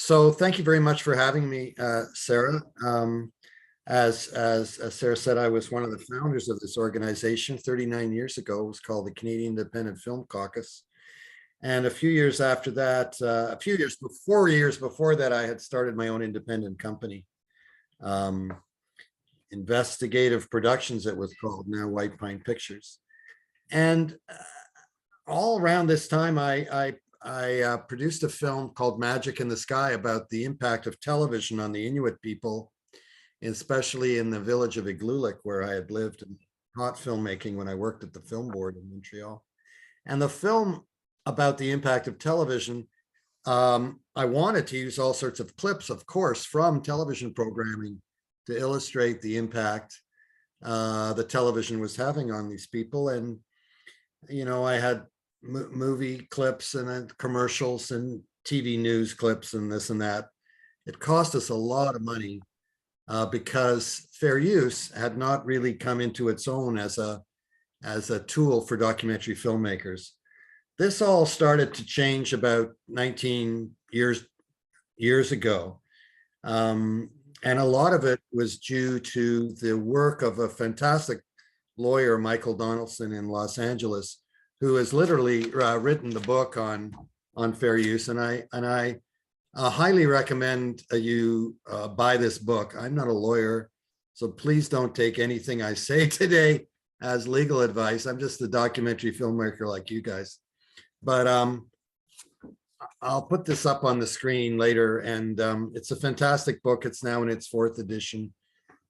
So thank you very much for having me, Sarah. As Sarah said, I was one of the founders of this organization 39 years ago. It was called the Canadian Independent Film Caucus. And a few years after that, a few years, 4 years before that, I had started my own independent company, um, Investigative Productions, it was called, now White Pine Pictures. And all around this time, I produced a film called Magic in the Sky about the impact of television on the Inuit people, especially in the village of Igloolik, where I had lived and taught filmmaking when I worked at the film board in Montreal. And the film about the impact of television, I wanted to use all sorts of clips, of course, from television programming to illustrate the impact the television was having on these people. And, I had movie clips and commercials and TV news clips and this and that. It cost us a lot of money because fair use had not really come into its own as a tool for documentary filmmakers. This all started to change about 19 years ago. And a lot of it was due to the work of a fantastic lawyer, Michael Donaldson in Los Angeles, who has literally written the book on fair use. And I highly recommend you buy this book. I'm not a lawyer, so please don't take anything I say today as legal advice. I'm just a documentary filmmaker like you guys. But I'll put this up on the screen later, and it's a fantastic book. It's now in its 4th edition.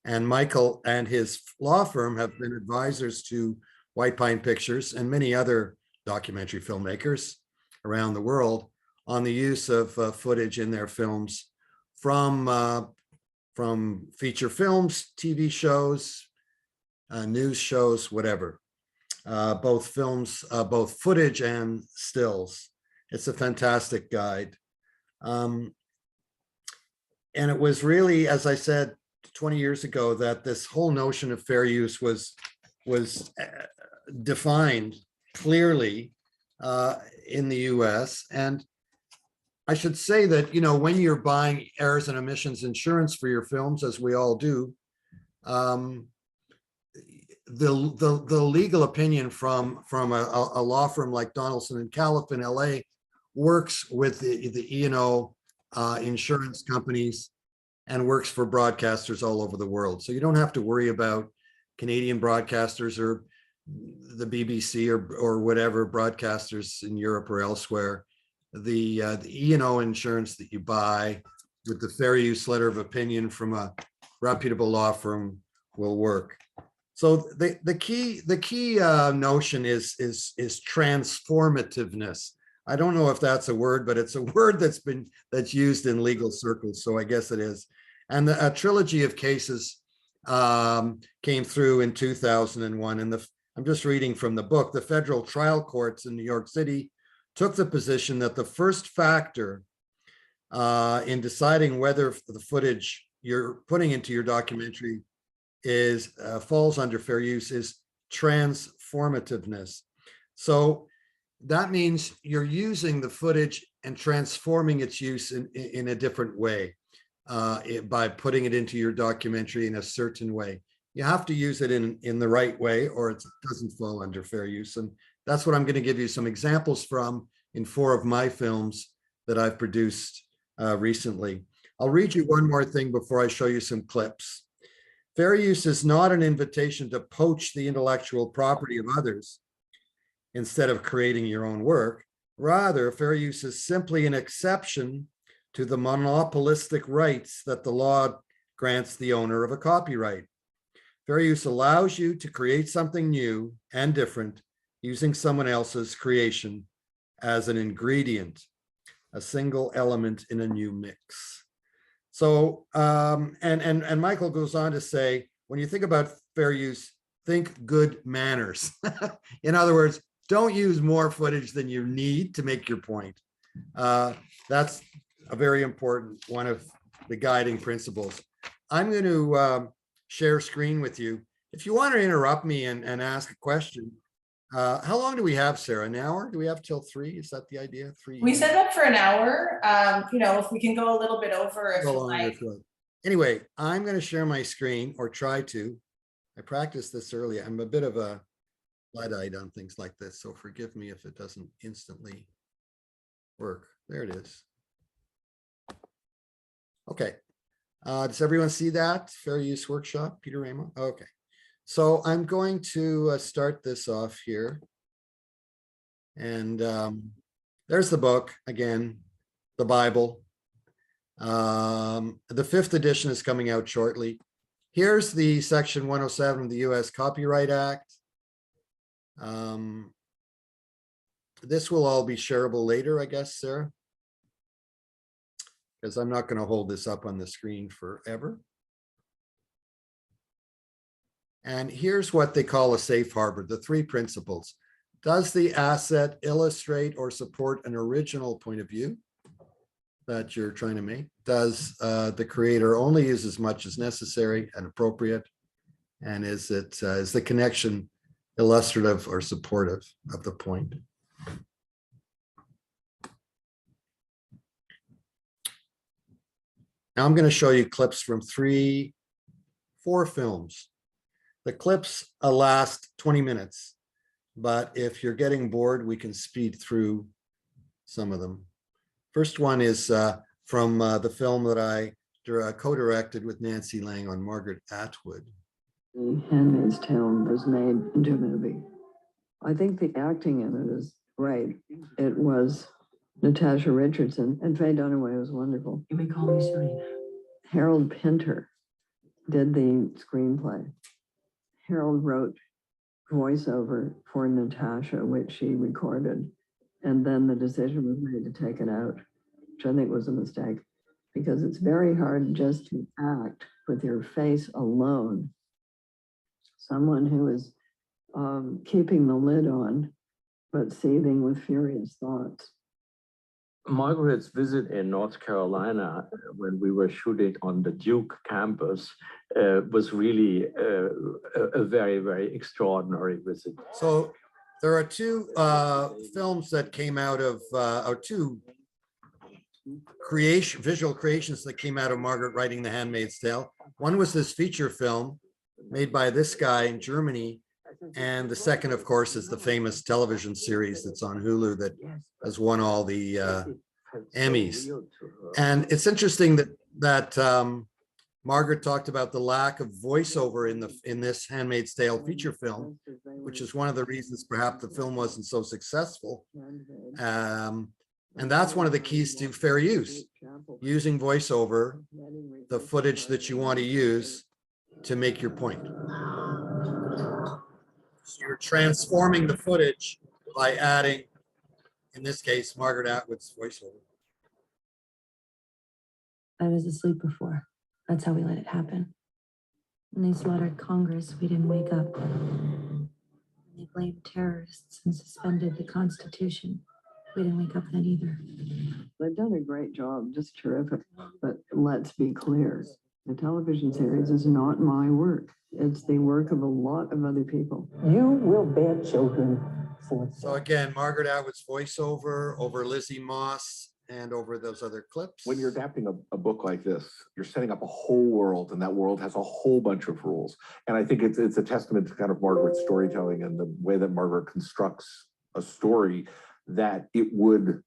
And Michael and his law firm have been advisors to White Pine Pictures and many other documentary filmmakers around the world on the use of footage in their films from feature films, TV shows, news shows, whatever. Both films, both footage and stills. It's a fantastic guide. And it was really, as I said 20 years ago, that this whole notion of fair use was defined clearly in the US. And I should say that, when you're buying errors and omissions insurance for your films, as we all do, the legal opinion from a law firm like Donaldson and Califf in LA works with the E&O insurance companies and works for broadcasters all over the world. So you don't have to worry about Canadian broadcasters or the BBC or whatever broadcasters in Europe or elsewhere. The E&O insurance that you buy with the fair use letter of opinion from a reputable law firm will work. So the key notion is transformativeness. I don't know if that's a word, but it's a word that's used in legal circles. So I guess it is. And a trilogy of cases came through in 2001. And I'm just reading from the book. The federal trial courts in New York City took the position that the first factor in deciding whether the footage you're putting into your documentary falls under fair use is transformativeness. So that means you're using the footage and transforming its use in a different way by putting it into your documentary in a certain way. You have to use it in the right way, or it doesn't fall under fair use. And that's what I'm going to give you some examples from in 4 of my films that I've produced recently. I'll read you one more thing before I show you some clips. Fair use is not an invitation to poach the intellectual property of others instead of creating your own work. Rather, fair use is simply an exception to the monopolistic rights that the law grants the owner of a copyright. Fair use allows you to create something new and different using someone else's creation as an ingredient, a single element in a new mix. So, and Michael goes on to say, when you think about fair use, think good manners. In other words, don't use more footage than you need to make your point. That's a very important one of the guiding principles. I'm going to share screen with you. If you want to interrupt me and ask a question, How long do we have, Sarah? An hour? Do we have till 3? Is that the idea? 3? We set up for an hour. You know, if we can go a little bit over, if Go you longer like. if you like. Anyway, I'm going to share my screen or try to. I practiced this earlier. I'm a bit of a Luddite on things like this, so forgive me if it doesn't instantly work. There it is. Okay. Does everyone see that? Fair use workshop, Peter Raymont? Okay. So I'm going to start this off here. And there's the book again, the Bible. The 5th edition is coming out shortly. Here's the section 107 of the US Copyright Act. This will all be shareable later, I guess, Sarah, because I'm not going to hold this up on the screen forever. And here's what they call a safe harbor, the 3 principles. Does the asset illustrate or support an original point of view that you're trying to make? Does the creator only use as much as necessary and appropriate? And is the connection illustrative or supportive of the point? Now I'm going to show you clips from 4 films. The clips last 20 minutes, but if you're getting bored, we can speed through some of them. First one is from the film that I co-directed with Nancy Lang on Margaret Atwood. The Handmaid's Tale was made into a movie. I think the acting in it is great. It was Natasha Richardson, and Faye Dunaway was wonderful. You may call me Serena. Harold Pinter did the screenplay. Harold wrote voiceover for Natasha, which she recorded, and then the decision was made to take it out, which I think was a mistake, because it's very hard just to act with your face alone. Someone who is keeping the lid on, but seething with furious thoughts. Margaret's visit in North Carolina when we were shooting on the Duke campus was really a very, very extraordinary visit. So there are 2 films that came out of, or 2 visual creations that came out of Margaret writing The Handmaid's Tale. One was this feature film made by this guy in Germany. And the second, of course, is the famous television series that's on Hulu that has won all the Emmys. And it's interesting that Margaret talked about the lack of voiceover in this Handmaid's Tale feature film, which is one of the reasons perhaps the film wasn't so successful. And that's one of the keys to fair use, using voiceover, the footage that you want to use to make your point. So you're transforming the footage by adding, in this case, Margaret Atwood's voiceover. I was asleep before. That's how we let it happen. When they slaughtered Congress, we didn't wake up. When they blamed terrorists and suspended the Constitution, we didn't wake up then either. They've done a great job, just terrific. But let's be clear, the television series is not my work. It's the work of a lot of other people. You will bear children for So again, Margaret Atwood's voiceover over Lizzie Moss and over those other clips. When you're adapting a book like this, you're setting up a whole world, and that world has a whole bunch of rules. And I think it's a testament to kind of Margaret's storytelling and the way that Margaret constructs a story, that it would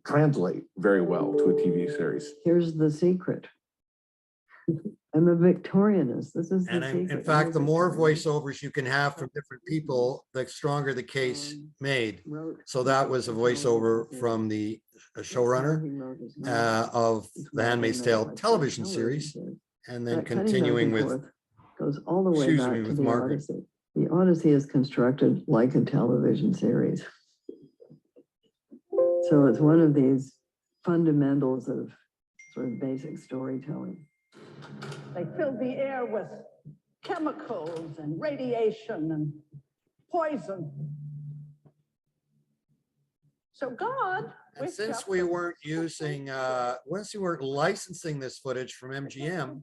translate very well to a TV series. Here's the secret. I'm a Victorianist. This is the secret. In fact, the more voiceovers you can have from different people, the stronger the case made. So that was a voiceover from the showrunner of the Handmaid's Tale television series, and then continuing with, goes all the way back to the Odyssey. The Odyssey is constructed like a television series. So it's one of these fundamentals of sort of basic storytelling. They filled the air with chemicals and radiation and poison. So God, and since we weren't using, once we weren't licensing this footage from MGM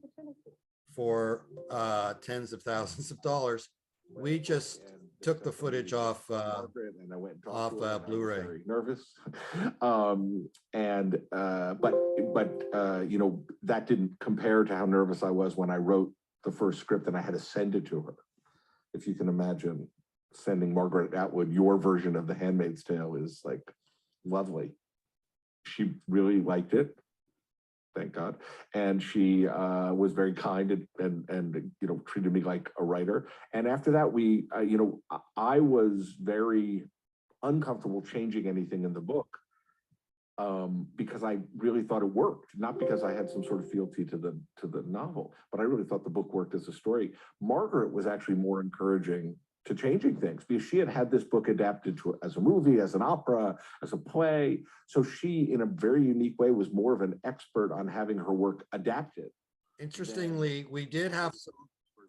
for tens of thousands of dollars, we just took the footage off, Margaret, and I went and talked to off, her, and I was Blu-ray. very nervous. But you know, that didn't compare to how nervous I was when I wrote the first script and I had to send it to her. If you can imagine sending Margaret Atwood your version of The Handmaid's Tale is like lovely. She really liked it, thank God, and she was very kind and you know, treated me like a writer. And after that, we you know, I was very uncomfortable changing anything in the book because I really thought it worked, not because I had some sort of fealty to the novel, but I really thought the book worked as a story. Margaret was actually more encouraging to changing things because she had had this book adapted to as a movie, as an opera, as a play. So she, in a very unique way, was more of an expert on having her work adapted. Interestingly, we did have some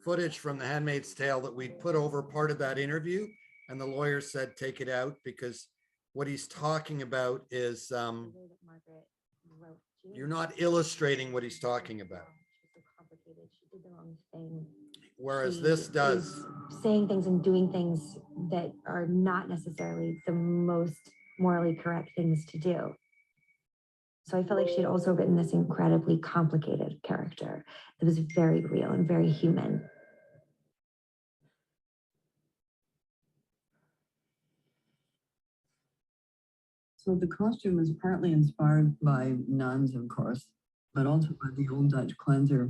footage from The Handmaid's Tale that we put over part of that interview, and the lawyer said, take it out because what he's talking about is you're not illustrating what he's talking about. She did the wrong thing. Whereas She this does. is saying things and doing things that are not necessarily the most morally correct things to do. So I felt like she had also written this incredibly complicated character that was very real and very human. So the costume is partly inspired by nuns, of course, but also by the old Dutch cleanser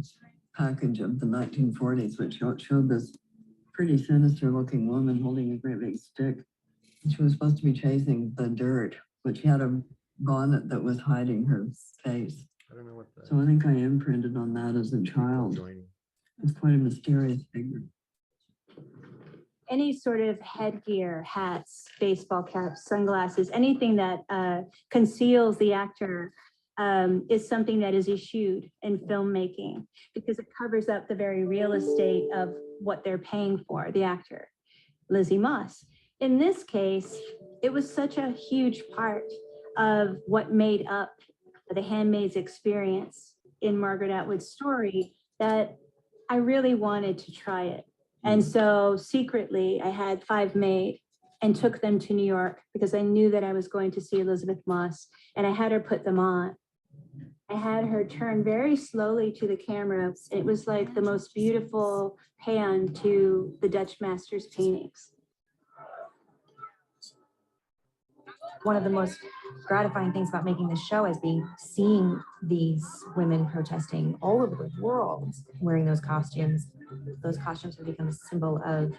package of the 1940s, which showed this pretty sinister looking woman holding a great big stick. And she was supposed to be chasing the dirt, but she had a bonnet that was hiding her face. I don't know what that. So I think I imprinted on that as a child. It's quite a mysterious figure. Any sort of headgear, hats, baseball caps, sunglasses, anything that conceals the actor is something that is eschewed in filmmaking because it covers up the very real estate of what they're paying for, the actor, Lizzie Moss. In this case, it was such a huge part of what made up the Handmaid's experience in Margaret Atwood's story that I really wanted to try it. And so secretly, I had 5 made and took them to New York because I knew that I was going to see Elizabeth Moss, and I had her put them on. I had her turn very slowly to the camera. It was like the most beautiful pan to the Dutch master's paintings. One of the most gratifying things about making this show is seeing these women protesting all over the world wearing those costumes. Those costumes have become a symbol of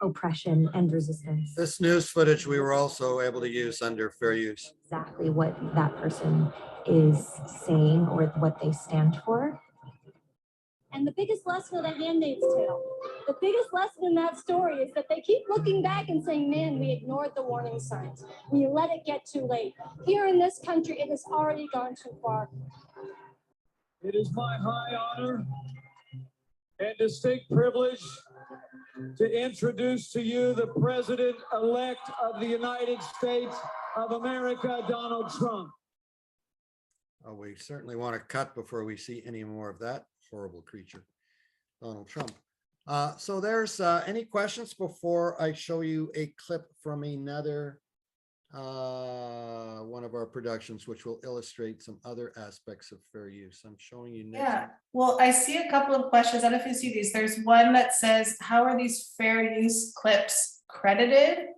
oppression and resistance. This news footage we were also able to use under fair use. Exactly what that person is saying or what they stand for. And the biggest lesson of The Handmaid's Tale, the biggest lesson in that story is that they keep looking back and saying, man, we ignored the warning signs. We let it get too late. Here in this country, it has already gone too far. It is my high honor and distinct privilege to introduce to you the President-elect of the United States of America, Donald Trump. Oh, we certainly want to cut before we see any more of that horrible creature, Donald Trump. So there's any questions before I show you a clip from another one of our productions, which will illustrate some other aspects of fair use. I'm showing you next. Yeah, well, I see a couple of questions. I don't know if you see these. There's one that says, how are these fair use clips credited?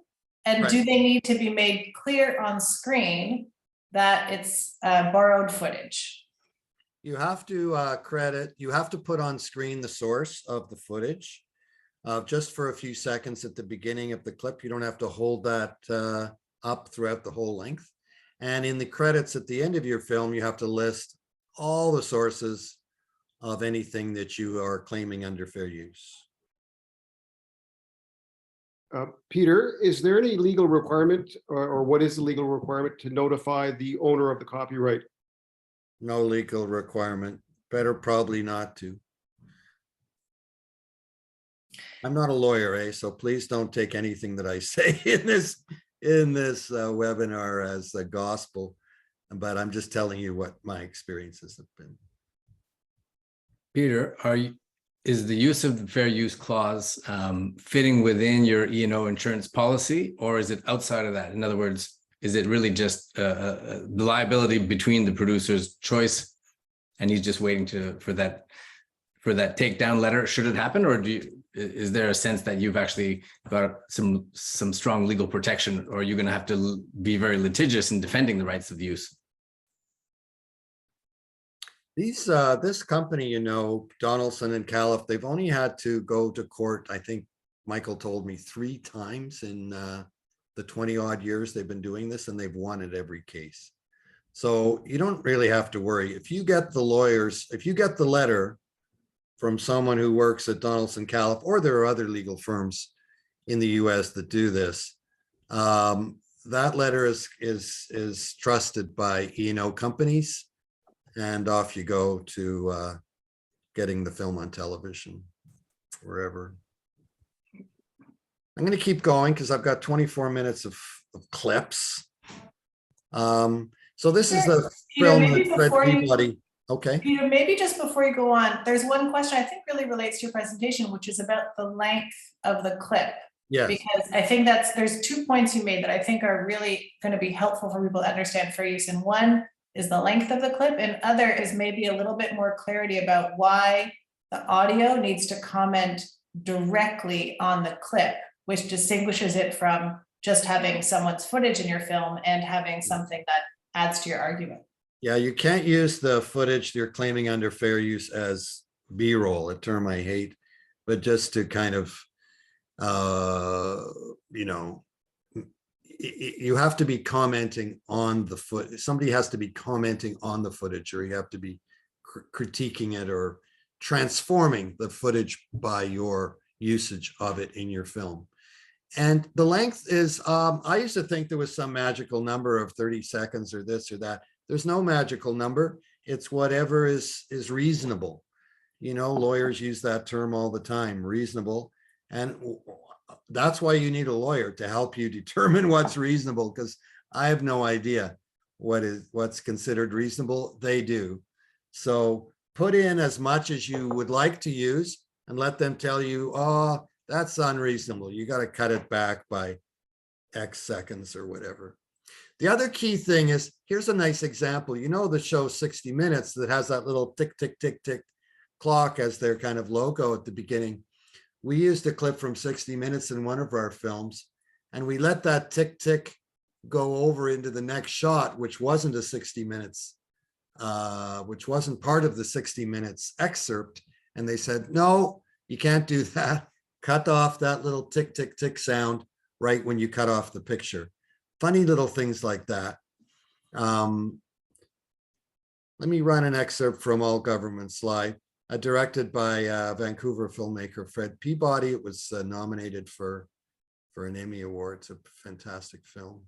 And do Right. they need to be made clear on screen that it's borrowed footage? You have to you have to put on screen the source of the footage just for a few seconds at the beginning of the clip. You don't have to hold that up throughout the whole length. And in the credits at the end of your film, you have to list all the sources of anything that you are claiming under fair use. Peter, is there any legal requirement or what is the legal requirement to notify the owner of the copyright? No legal requirement. Better probably not to. I'm not a lawyer, so please don't take anything that I say in this webinar as a gospel, but I'm just telling you what my experiences have been. Peter, is the use of the fair use clause fitting within your E&O insurance policy, or is it outside of that? In other words, is it really just the liability between the producer's choice, and he's just waiting for that takedown letter should it happen, or is there a sense that you've actually got some strong legal protection, or are you going to have to be very litigious in defending the rights of the use? This company, you know, Donaldson and Califf, they've only had to go to court, I think Michael told me 3 times in the 20 odd years they've been doing this, and they've won at every case. So you don't really have to worry. If you get the lawyers, if you get the letter from someone who works at Donaldson Califf, or there are other legal firms in the US that do this, that letter is trusted by E&O companies, and off you go to getting the film on television, wherever. I'm going to keep going because I've got 24 minutes of clips. So this is the film that Fred Peabody. Okay. Peter, maybe just before you go on, there's one question I think really relates to your presentation, which is about the length of the clip. Yes. Because I think there's 2 points you made that I think are really going to be helpful for people to understand fair use. And one is the length of the clip, and other is maybe a little bit more clarity about why the audio needs to comment directly on the clip, which distinguishes it from just having someone's footage in your film and having something that adds to your argument. Yeah, you can't use the footage you're claiming under fair use as B-roll, a term I hate, but just to kind of, you know, you have to be commenting on the somebody has to be commenting on the footage, or you have to be critiquing it or transforming the footage by your usage of it in your film. And the length is, I used to think there was some magical number of 30 seconds or this or that. There's no magical number. It's whatever is reasonable. You know, lawyers use that term all the time, reasonable. And that's why you need a lawyer to help you determine what's reasonable, because I have no idea what's considered reasonable. They do. So put in as much as you would like to use and let them tell you, oh, that's unreasonable. You got to cut it back by X seconds or whatever. The other key thing is, here's a nice example. You know, the show 60 Minutes that has that little tick, tick, tick, tick clock as their kind of logo at the beginning. We used a clip from 60 Minutes in one of our films, and we let that tick, tick go over into the next shot, which wasn't a 60 Minutes, which wasn't part of the 60 Minutes excerpt. And they said, no, you can't do that. Cut off that little tick, tick, tick sound right when you cut off the picture. Funny little things like that. Let me run an excerpt from All Government Slide, directed by Vancouver filmmaker Fred Peabody. It was nominated for an Emmy Award. It's a fantastic film.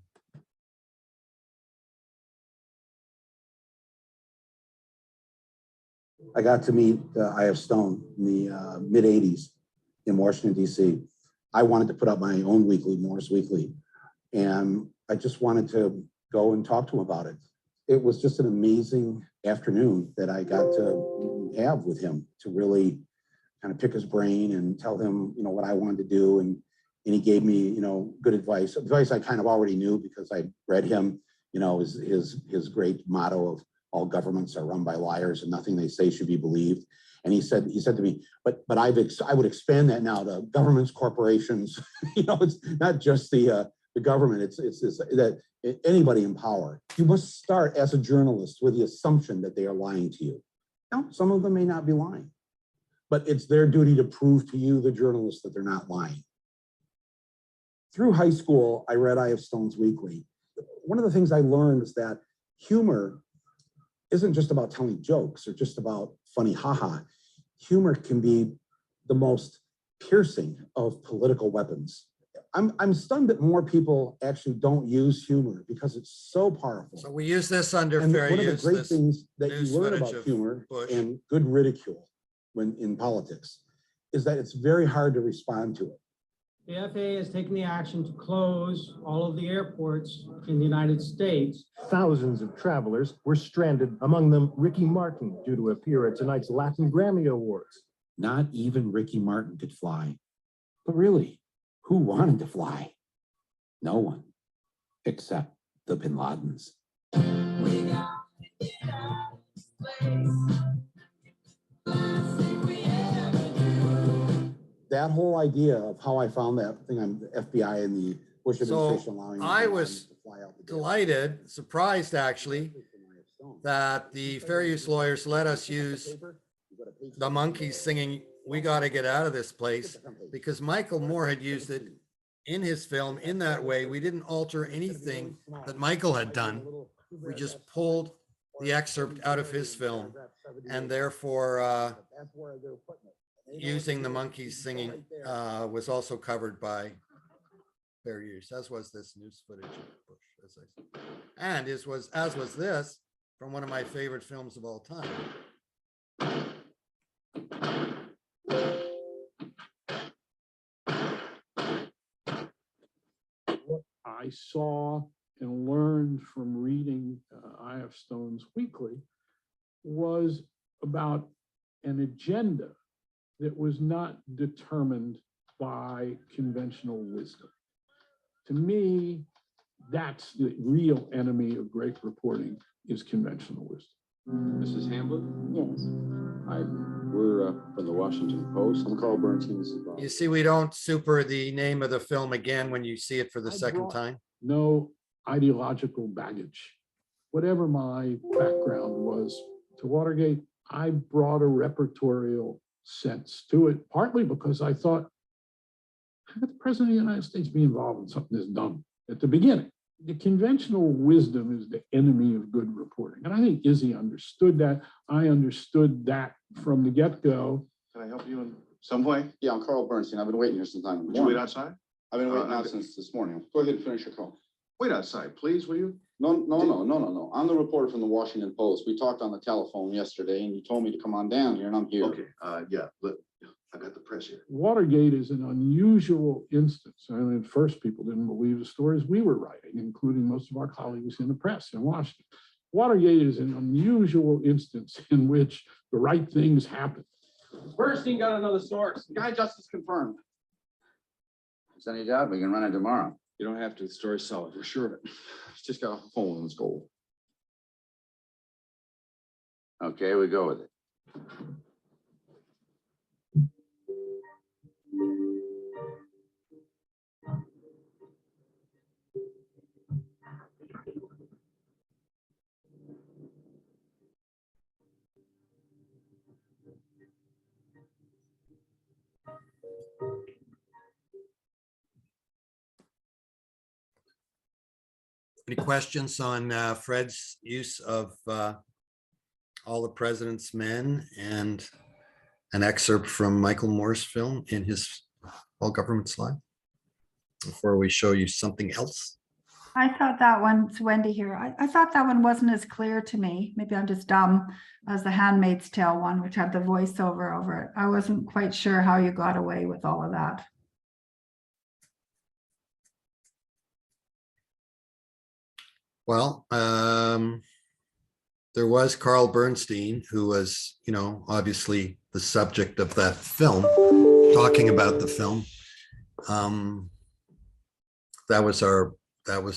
I got to meet I.F. Stone in the mid-'80s in Washington, D.C. I wanted to put up my own weekly, Morris Weekly, and I just wanted to go and talk to him about it. It was just an amazing afternoon that I got to have with him, to really kind of pick his brain and tell him, you know, what I wanted to do. And he gave me, you know, good advice I kind of already knew because I read him, you know, his great motto of all governments are run by liars and nothing they say should be believed. And he said to me, but I would expand that now to governments, corporations. You know, it's not just the government. It's that anybody in power. You must start as a journalist with the assumption that they are lying to you. Now, some of them may not be lying, but it's their duty to prove to you, the journalist, that they're not lying. Through high school, I read I.F. Stone's Weekly. One of the things I learned is that humor isn't just about telling jokes or just about funny haha. Humor can be the most piercing of political weapons. I'm stunned that more people actually don't use humor because it's so powerful. So we use this under And fair one of the use. great things that you news learn footage about of humor Bush. and good ridicule when in politics is that it's very hard to respond to it. The FAA has taken the action to close all of the airports in the United States. Thousands of travelers were stranded, among them Ricky Martin, due to appear at tonight's Latin Grammy Awards. Not even Ricky Martin could fly. But really, who wanted to fly? No one, except the Bin Ladens. That whole idea of how I found that thing on the FBI and the Bush administration So allowing I Bin was Ladens to fly out the door. delighted, surprised actually, that the fair use lawyers let us use the monkeys singing, "We got to get out of this place," because Michael Moore had used it in his film in that way. We didn't alter anything that Michael had done. We just pulled the excerpt out of his film, and therefore using the monkeys singing was also covered by fair use, as was this news footage of Bush, as I said. And as was this from one of my favorite films of all time. What I saw and learned from reading I.F. Stone's Weekly was about an agenda that was not determined by conventional wisdom. To me, that's the real enemy of great reporting, is conventional wisdom. Mrs. Hamblin? Yes. Hi, we're from the Washington Post. I'm Carl Bernstein. This is Bob. You see, we don't super the name of the film again when you see it for the second time. No ideological baggage. Whatever my background was to Watergate, I brought a repertorial sense to it, partly because I thought, how could the president of the United States be involved in something this dumb at the beginning? The conventional wisdom is the enemy of good reporting. And I think Izzy understood that. I understood that from the get-go. Can I help you in some way? Yeah, I'm Carl Bernstein. I've been waiting here since 9 in the Would you morning. wait outside? I've been waiting out since this morning. Go ahead and finish your call. Wait outside, please, will you? No. I'm the reporter from the Washington Post. We talked on the telephone yesterday and you told me to come on down here and I'm here. Okay, yeah, look, I got the press here. Watergate is an unusual instance. I mean, at first people didn't believe the stories we were writing, including most of our colleagues in the press in Washington. Watergate is an unusual instance in which the right things happen. Bernstein got another source. Guy justice confirmed. It's any job, we can run it tomorrow. You don't have to, the story's solid, we're sure of it. It's just got a hole in its gold. Okay, we go with it. Any questions on Fred's use of All the President's Men and an excerpt from Michael Moore's film in his All Government Slide? Before we show you something else. I thought that one, it's Wendy here. I thought that one wasn't as clear to me. Maybe I'm just dumb as the Handmaid's Tale one, which had the voiceover over it. I wasn't quite sure how you got away with all of that. Well, there was Carl Bernstein, who was, obviously the subject of that film, talking about the film. That was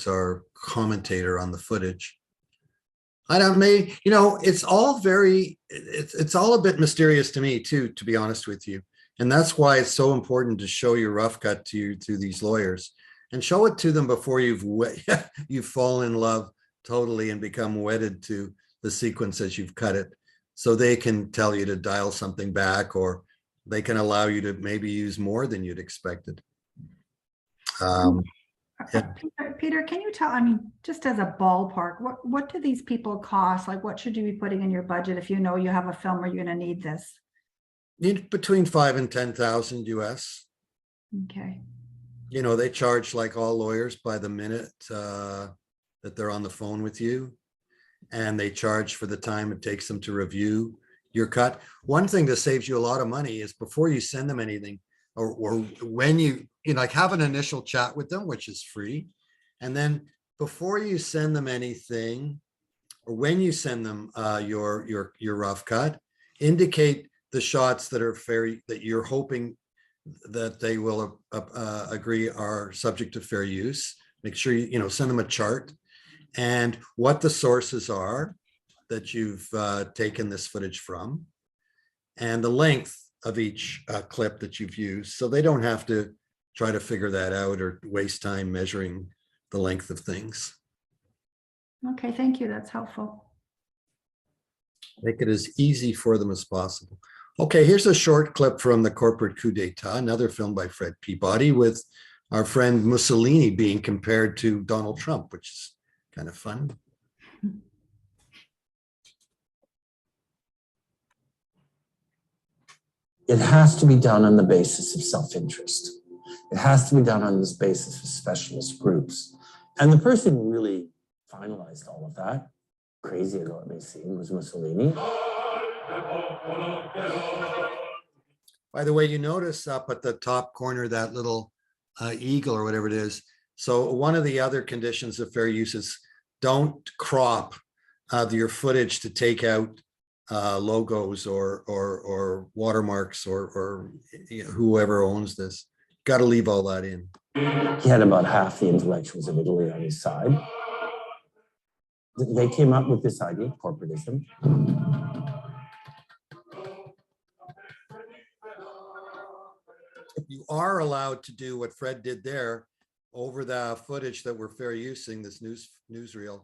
our commentator on the footage. It's all it's all a bit mysterious to me too, to be honest with you. And that's why it's so important to show your rough cut to these lawyers and show it to them before you fall in love totally and become wedded to the sequence as you've cut it. So they can tell you to dial something back, or they can allow you to maybe use more than you'd expected. Yeah. Peter, can you tell, just as a ballpark, what do these people cost? Like, what should you be putting in your budget if you know you have a film where you're going to need this? Between 5,000 and 10,000 US. Okay. They charge, like all lawyers, by the minute that they're on the phone with you, and they charge for the time it takes them to review your cut. One thing that saves you a lot of money is before you send them anything, or when you have an initial chat with them, which is free. And then before you send them anything, or when you send them your rough cut, indicate the shots that are fair, that you're hoping that they will agree are subject to fair use. Make sure you send them a chart and what the sources are that you've taken this footage from, and the length of each clip that you've used, so they don't have to try to figure that out or waste time measuring the length of things. Okay, thank you. That's helpful. Make it as easy for them as possible. Okay, here's a short clip from The Corporate Coup d'etat, another film by Fred Peabody, with our friend Mussolini being compared to Donald Trump, which is kind of fun. It has to be done on the basis of self-interest. It has to be done on this basis of specialist groups. And the person who really finalized all of that, crazy as it may seem, was Mussolini. By the way, you notice up at the top corner, that little eagle or whatever it is. So one of the other conditions of fair use is don't crop your footage to take out logos or watermarks or whoever owns this. Got to leave all that in. He had about half the intellectuals of Italy on his side. They came up with this idea of corporatism. You are allowed to do what Fred did there over the footage that we're fair using, this newsreel.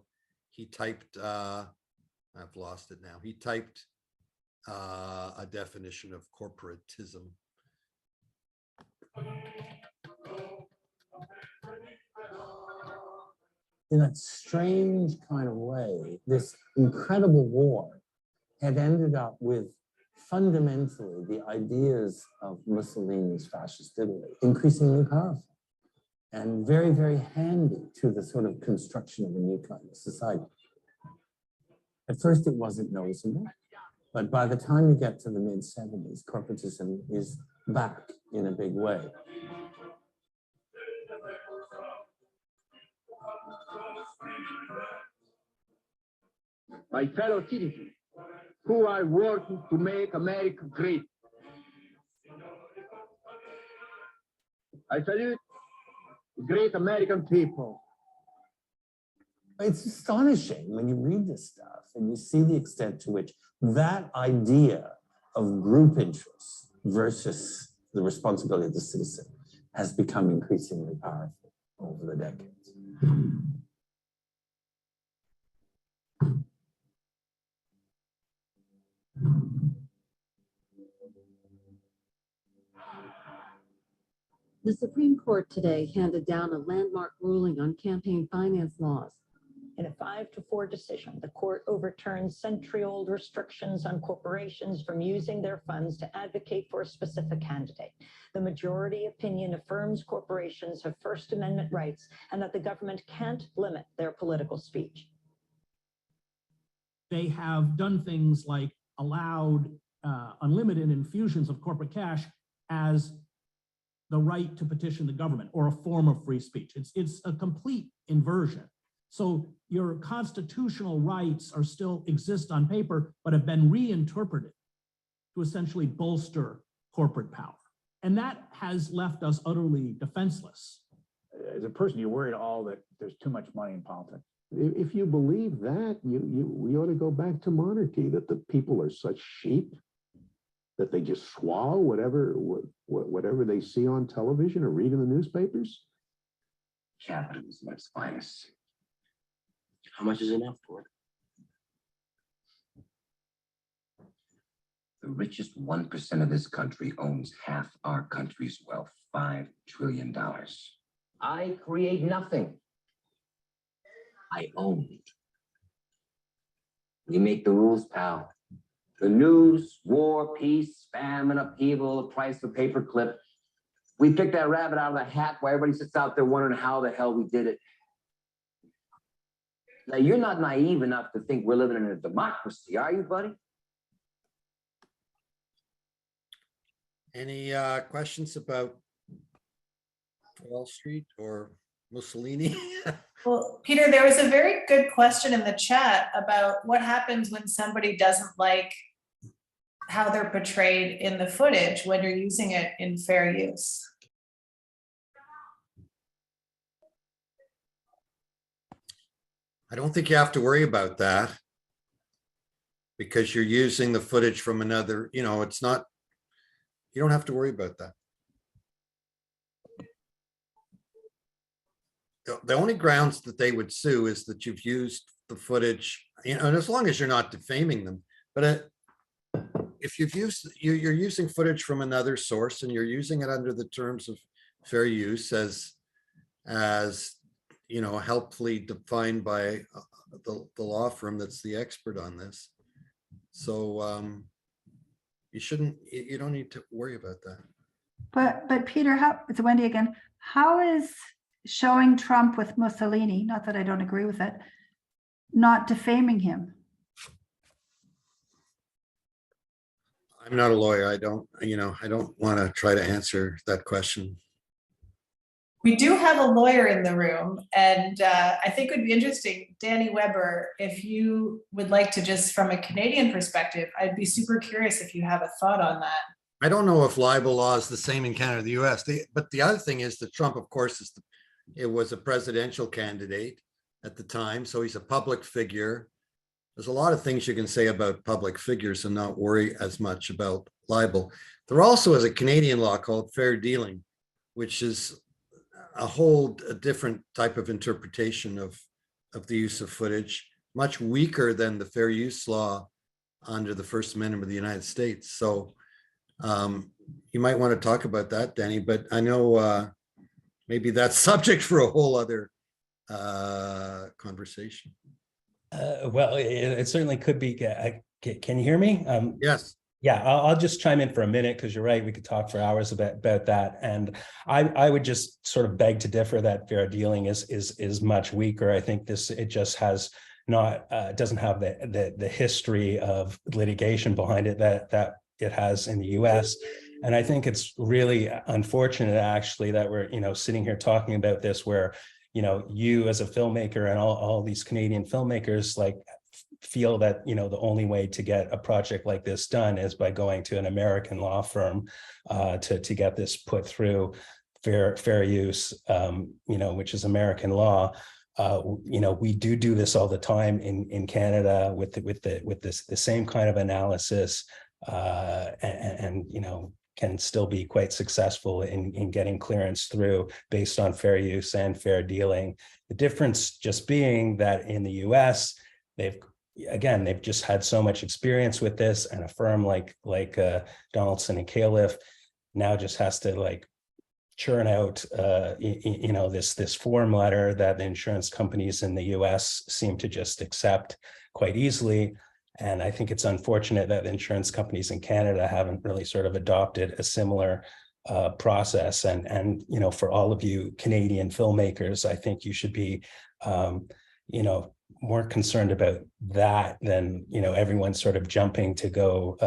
He typed, I've lost it now. He typed a definition of corporatism. In that strange kind of way, this incredible war had ended up with fundamentally the ideas of Mussolini's fascist Italy, increasingly powerful and very, very handy to the sort of construction of a new kind of society. At first, it wasn't noticeable, but by the time you get to the mid-70s, corporatism is back in a big way. My fellow citizens, who are working to make America great. I salute the great American people. It's astonishing when you read this stuff and you see the extent to which that idea of group interests versus the responsibility of the citizen has become increasingly powerful over the decades. The Supreme Court today handed down a landmark ruling on campaign finance laws. In a 5-4 decision, the court overturned century-old restrictions on corporations from using their funds to advocate for a specific candidate. The majority opinion affirms corporations have First Amendment rights and that the government can't limit their political speech. They have done things like allowed unlimited infusions of corporate cash as the right to petition the government or a form of free speech. It's a complete inversion. So your constitutional rights are still exist on paper, but have been reinterpreted to essentially bolster corporate power. And that has left us utterly defenseless. As a person, you're worried all that there's too much money in politics. If you believe that, we ought to go back to monarchy, that the people are such sheep that they just swallow whatever they see on television or read in the newspapers. Capitalism at its finest. How much is enough for it? The richest 1% of this country owns half our country's wealth, $5 trillion. I create nothing. I own it. We make the rules, pal. The news, war, peace, famine, upheaval, the price of paperclip. We pick that rabbit out of the hat while everybody sits out there wondering how the hell we did it. Now, you're not naive enough to think we're living in a democracy, are you, buddy? Any questions about Wall Street or Mussolini? Well, Peter, there was a very good question in the chat about what happens when somebody doesn't like how they're portrayed in the footage when you're using it in fair use. I don't think you have to worry about that because you're using the footage from another, you know, it's not, you don't have to worry about that. The only grounds that they would sue is that you've used the footage, you know, and as long as you're not defaming them. But if you've used, you're using footage from another source and you're using it under the terms of fair use as you know, helpfully defined by the law firm that's the expert on this. So you don't need to worry about that. But Peter, it's Wendy again. How is showing Trump with Mussolini, not that I don't agree with it, not defaming him? I'm not a lawyer. I don't want to try to answer that question. We do have a lawyer in the room, and I think it would be interesting, Danny Weber, if you would like to just from a Canadian perspective, I'd be super curious if you have a thought on that. I don't know if libel law is the same in Canada or the US. But the other thing is that Trump, of course, it was a presidential candidate at the time. So he's a public figure. There's a lot of things you can say about public figures and not worry as much about libel. There also is a Canadian law called fair dealing, which is a different type of interpretation of the use of footage, much weaker than the fair use law under the First Amendment of the United States. So you might want to talk about that, Danny, but I know maybe that's subject for a whole other conversation. Well, it certainly could be. Can you hear me? Yes. Yeah, I'll just chime in for a minute because you're right. We could talk for hours about that. And I would just sort of beg to differ that fair dealing is much weaker. I think it just has not doesn't have the history of litigation behind it that it has in the US. And I think it's really unfortunate actually that we're, sitting here talking about this where, you as a filmmaker and all these Canadian filmmakers feel that, the only way to get a project like this done is by going to an American law firm to get this put through fair use, which is American law. We do this all the time in Canada with the same kind of analysis, and can still be quite successful in getting clearance through based on fair use and fair dealing. The difference just being that in the US, they've just had so much experience with this, and a firm like Donaldson and Califf now just has to churn out this form letter that the insurance companies in the US seem to just accept quite easily. And I think it's unfortunate that insurance companies in Canada haven't really sort of adopted a similar process. And for all of you Canadian filmmakers, I think you should be more concerned about that than everyone sort of jumping to go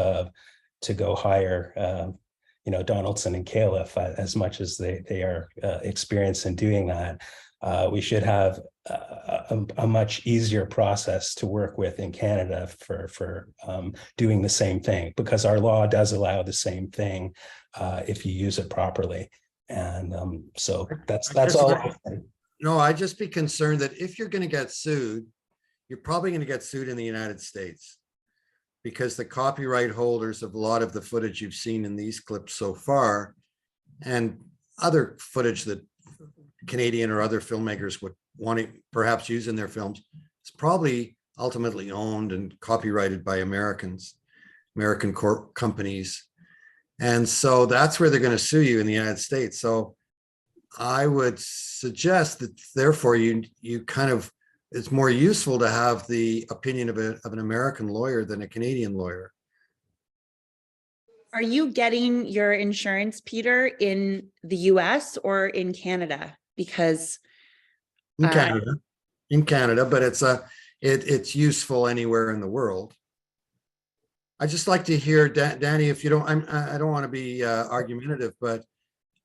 hire Donaldson and Califf as much as they are experienced in doing that. We should have a much easier process to work with in Canada for doing the same thing, because our law does allow the same thing if you use it properly. And so that's all. No, I'd just be concerned that if you're going to get sued, you're probably going to get sued in the United States, because the copyright holders of a lot of the footage you've seen in these clips so far, and other footage that Canadian or other filmmakers would want to perhaps use in their films, it's probably ultimately owned and copyrighted by American companies. And so that's where they're going to sue you in the United States. So I would suggest that therefore you kind of, it's more useful to have the opinion of an American lawyer than a Canadian lawyer. Are you getting your insurance, Peter, in the US or in Canada? Because in Canada, but it's useful anywhere in the world. I just like to hear, Danny, if you don't, I don't want to be argumentative, but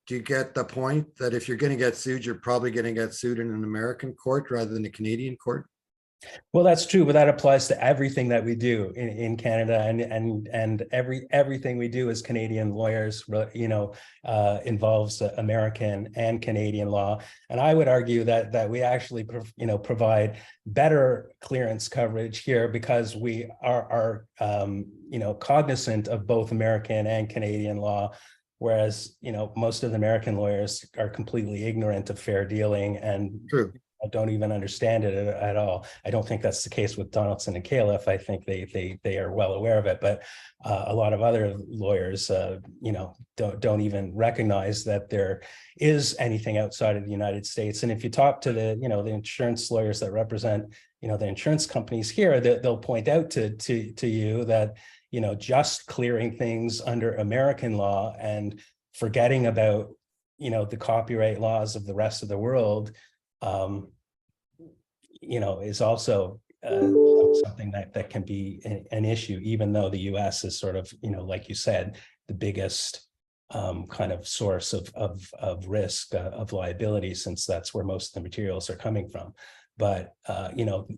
do you get the point that if you're going to get sued, you're probably going to get sued in an American court rather than a Canadian court? Well, that's true, but that applies to everything that we do in Canada, and everything we do as Canadian lawyers, involves American and Canadian law. And I would argue that we actually, provide better clearance coverage here because we are cognizant of both American and Canadian law. Whereas, most of the American lawyers are completely ignorant of fair dealing and True. don't even understand it at all. I don't think that's the case with Donaldson and Califf. I think they are well aware of it, but a lot of other lawyers, don't even recognize that there is anything outside of the United States. And if you talk to the insurance lawyers that represent, the insurance companies here, they'll point out to you that, just clearing things under American law and forgetting about, the copyright laws of the rest of the world, is also something that can be an issue, even though the US is sort of, like you said, the biggest kind of source of risk of liability, since that's where most of the materials are coming from. But,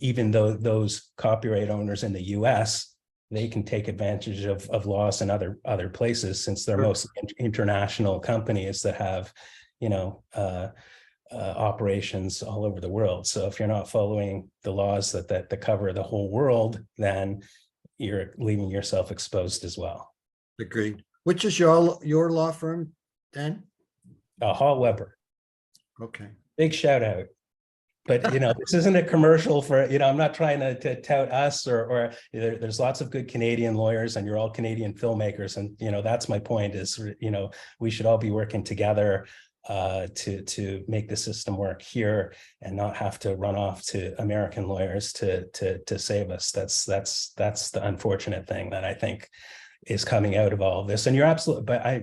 even though those copyright owners in the US, they can take advantage of laws in other places, since they're mostly international companies that have, operations all over the world. So if you're not following the laws that cover the whole world, then you're leaving yourself exposed as well. Agreed. Which is your law firm, Dan? Hall Weber. Okay. Big shout out. But this isn't a commercial for, I'm not trying to tout us or there's lots of good Canadian lawyers, and you're all Canadian filmmakers. And, that's my point is, we should all be working together to make the system work here and not have to run off to American lawyers to save us. That's the unfortunate thing that I think is coming out of all of this. And you're absolutely, but I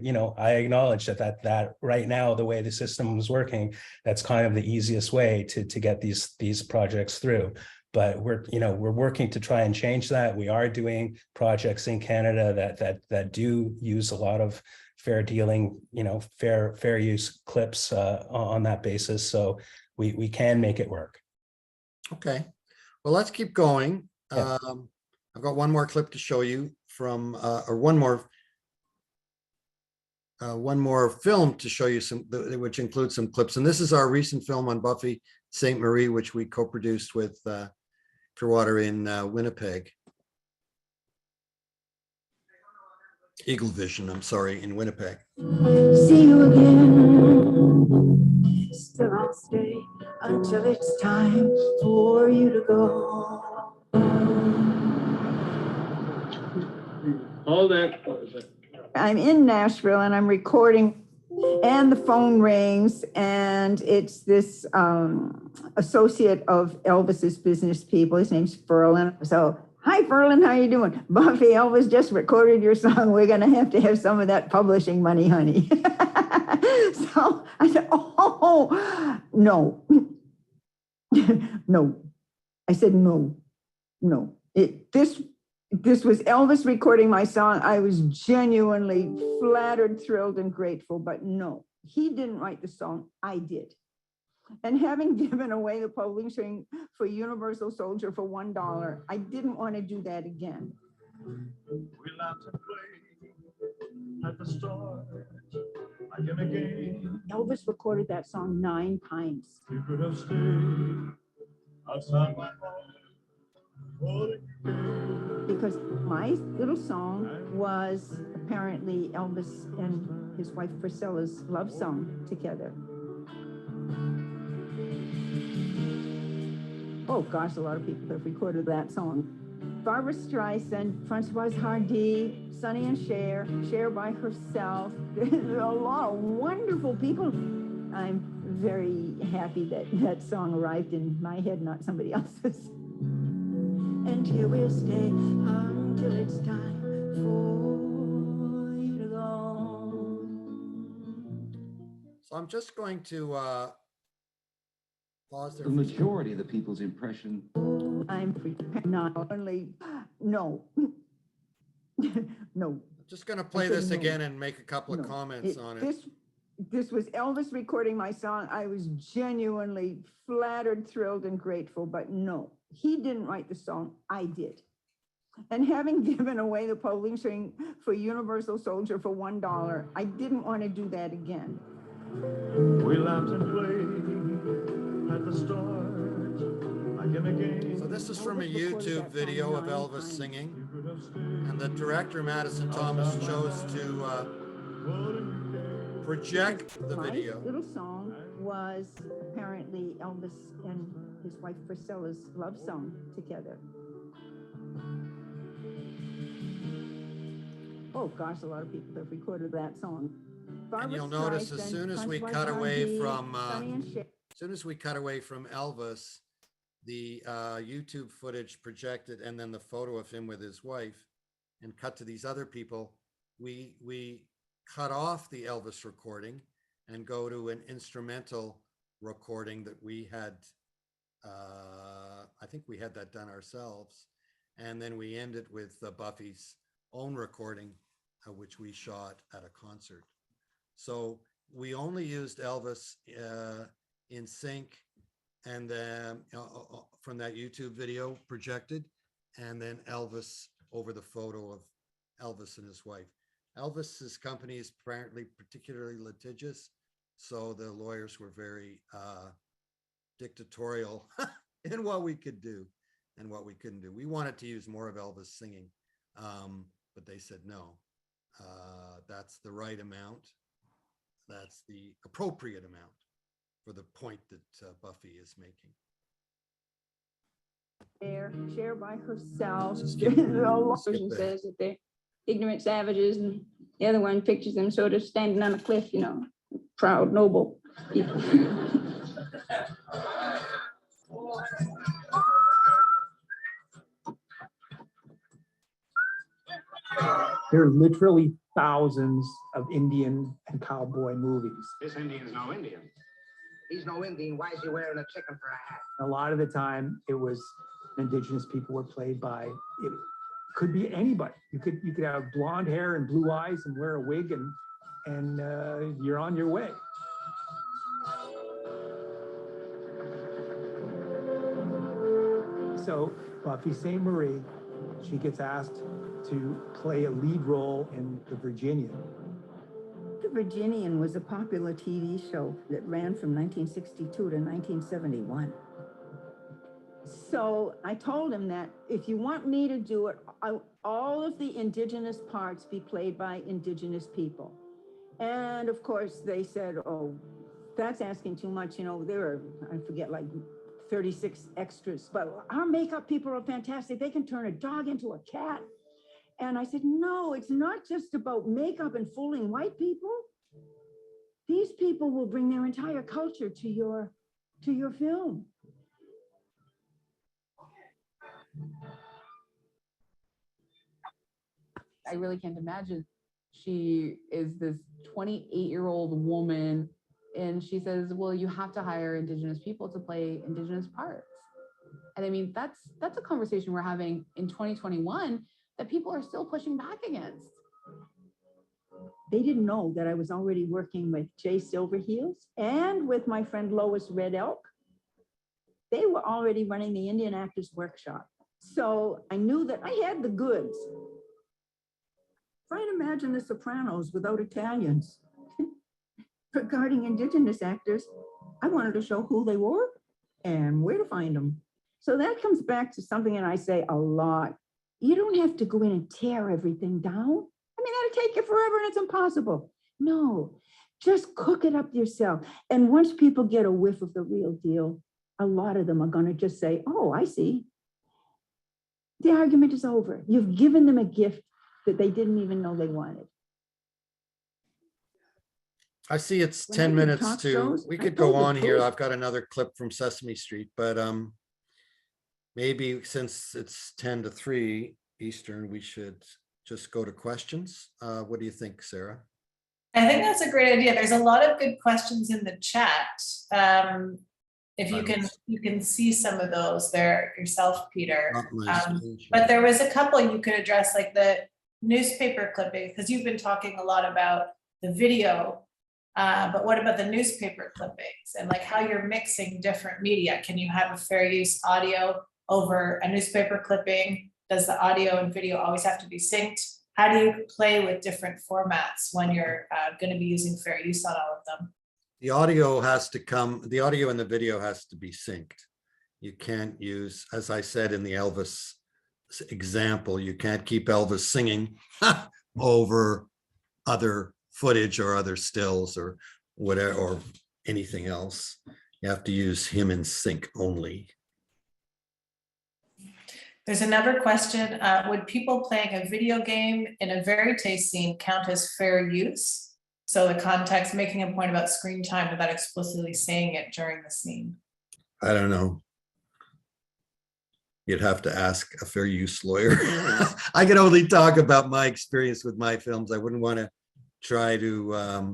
acknowledge that right now, the way the system is working, that's kind of the easiest way to get these projects through. But we're working to try and change that. We are doing projects in Canada that do use a lot of fair dealing, fair use clips on that basis. So we can make it work. Okay. Well, let's keep going. Yeah. I've got one more clip to show you from, or one more film to show you which includes some clips. And this is our recent film on Buffy St. Marie, which we co-produced with Clearwater in Winnipeg. Eagle Vision, I'm sorry, in Winnipeg. See you again. Still I'll stay until it's time for you to go. Hold it. I'm in Nashville and I'm recording, and the phone rings, and it's this associate of Elvis's business people. His name's Ferlin. So, hi Ferlin, how you doing? Buffy, Elvis just recorded your song. We're gonna have some of that publishing money, honey. So I said, oh no, no. I said no. This was Elvis recording my song. I was genuinely flattered, thrilled, and grateful, but no, he didn't write the song, I did. And having given away the publishing for Universal Soldier for $1, I didn't want to do that again. We love to play at the store, like in a game. Elvis recorded that song 9 times. You could have stayed outside my home. Because my little song was apparently Elvis and his wife Priscilla's love song together. Oh gosh, a lot of people have recorded that song. Barbara Streisand, Francoise Hardy, Sonny and Cher by herself. There's a lot of wonderful people. I'm very happy that that song arrived in my head, not somebody else's. And here we'll stay until it's time for you to go. So I'm just going to pause there. The majority of the people's impression. I'm not only, no. No. Just going to play this again and make a couple of comments on it. This was Elvis recording my song. I was genuinely flattered, thrilled, and grateful, but no, he didn't write the song, I did. And having given away the publishing for Universal Soldier for $1, I didn't want to do that again. We laughed and played at the start, like in a game. So this is from a YouTube video of Elvis singing, and the director, Madison Thomas, chose to project the video. My little song was apparently Elvis and his wife Priscilla's love song together. Oh gosh, a lot of people have recorded that song. And you'll notice as soon as we cut away from Elvis, the YouTube footage projected, and then the photo of him with his wife, and cut to these other people, we cut off the Elvis recording and go to an instrumental recording that we had. I think we had that done ourselves, and then we ended with Buffy's own recording, which we shot at a concert. So we only used Elvis in sync, and then from that YouTube video projected, and then Elvis over the photo of Elvis and his wife. Elvis's company is apparently particularly litigious, so the lawyers were very dictatorial in what we could do and what we couldn't do. We wanted to use more of Elvis singing, but they said no. That's the right amount. That's the appropriate amount for the point that Buffy is making. Share by herself. Person says that they're ignorant savages, and the other one pictures them sort of standing on a cliff, you know, proud, noble people. There are literally thousands of Indian and cowboy movies. This Indian's no Indian. He's no Indian. Why is he wearing a chicken for a hat? A lot of the time, it was indigenous people were played by. It could be anybody. You could have blonde hair and blue eyes and wear a wig, and you're on your way. So Buffy St. Marie, she gets asked to play a lead role in The Virginian. The Virginian was a popular TV show that ran from 1962 to 1971. So I told him that if you want me to do it, all of the indigenous parts be played by indigenous people. And of course they said, oh, that's asking too much. You know, there are, I forget, like 36 extras, but our makeup people are fantastic. They can turn a dog into a cat. And I said, no, it's not just about makeup and fooling white people. These people will bring their entire culture to your film. I really can't imagine. She is this 28-year-old woman, and she says, well, you have to hire indigenous people to play indigenous parts. And I mean, that's a conversation we're having in 2021 that people are still pushing back against. They didn't know that I was already working with Jay Silverheels and with my friend Lois Red Elk. They were already running the Indian Actors Workshop. So I knew that I had the goods. Try to imagine The Sopranos without Italians. Regarding indigenous actors, I wanted to show who they were and where to find them. So that comes back to something that I say a lot. You don't have to go in and tear everything down. I mean, that'll take you forever and it's impossible. No, just cook it up yourself. And once people get a whiff of the real deal, a lot of them are going to just say, oh, I see. The argument is over. You've given them a gift that they didn't even know they wanted. I see it's When 10 I do minutes talk to, shows, we I could told go the on here. truth. I've got another clip from Sesame Street, but maybe since it's 10 to 3 Eastern, we should just go to questions. What do you think, Sarah? I think that's a great idea. There's a lot of good questions in the chat. If you can see some of those there yourself, Peter. But there was a couple you could address, like the newspaper clipping, because you've been talking a lot about the video, but what about the newspaper clippings and like how you're mixing different media? Can you have a fair use audio over a newspaper clipping? Does the audio and video always have to be synced? How do you play with different formats when you're going to be using fair use on all of them? The audio and the video has to be synced. You can't use, as I said in the Elvis example, you can't keep Elvis singing over other footage or other stills or whatever, or anything else. You have to use him in sync only. There's another question. Would people playing a video game in a verite scene count as fair use? So the context, making a point about screen time without explicitly saying it during the scene. I don't know. You'd have to ask a fair use lawyer. I can only talk about my experience with my films. I wouldn't want to try to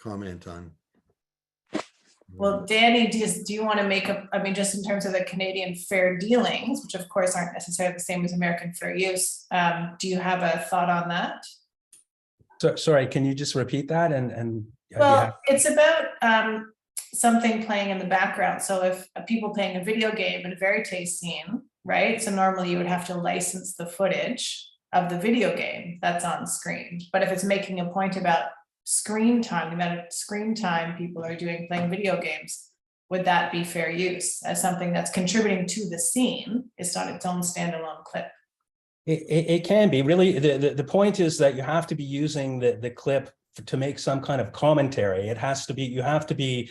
comment on. Well, Danny, do you want to make I mean, just in terms of the Canadian fair dealings, which of course aren't necessarily the same as American fair use, do you have a thought on that? So, sorry, can you just repeat that? Well, it's about something playing in the background. So if people playing a video game in a verite scene, right? So normally you would have to license the footage of the video game that's on screen. But if it's making a point about screen time, the amount of screen time people are doing playing video games, would that be fair use as something that's contributing to the scene? It's not its own standalone clip. It can be. Really, the point is that you have to be using the clip to make some kind of commentary. It has to be, you have to be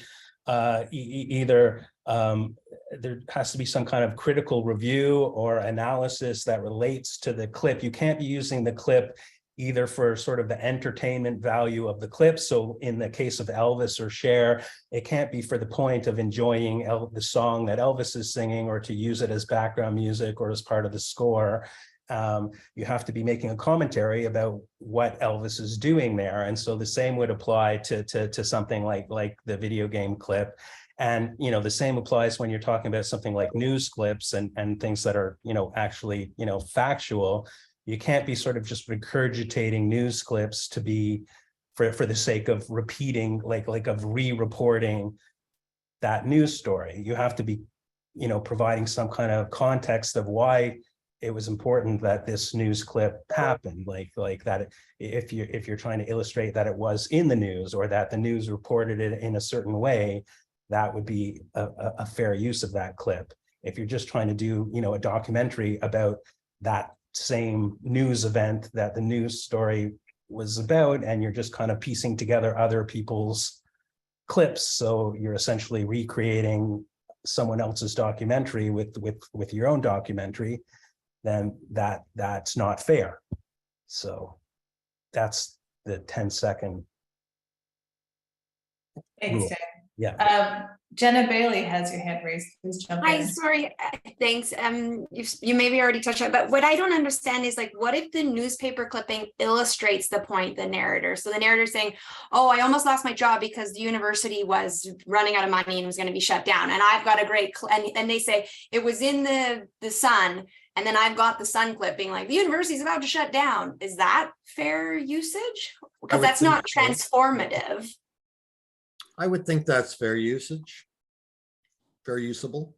either there has to be some kind of critical review or analysis that relates to the clip. You can't be using the clip either for sort of the entertainment value of the clip. So in the case of Elvis or Cher, it can't be for the point of enjoying the song that Elvis is singing or to use it as background music or as part of the score. You have to be making a commentary about what Elvis is doing there. And so the same would apply to something like the video game clip. And, you know, the same applies when you're talking about something like news clips and things that are, you know, actually, you know, factual. You can't be sort of just regurgitating news clips to be for the sake of repeating, like of re-reporting that news story. You have to be, you know, providing some kind of context of why it was important that this news clip happened, like that if you're trying to illustrate that it was in the news or that the news reported it in a certain way, that would be a fair use of that clip. If you're just trying to do, you know, a documentary about that same news event that the news story was about, and you're just kind of piecing together other people's clips, so you're essentially recreating someone else's documentary with your own documentary, then that's not fair. So that's the 10-second Thanks, rule. Dan. Yeah. Jenna Bailey has your hand raised. Please jump in. Hi, sorry. Thanks. You maybe already touched on it, but what I don't understand is, like, what if the newspaper clipping illustrates the point, the narrator? So the narrator saying, oh, I almost lost my job because the university was running out of money and was going to be shut down. And I've got a great, and they say it was in the Sun. And then I've got the Sun clip being like, the university is about to shut down. Is that fair usage? Because that's not transformative. I would think that's fair usage, fair usable.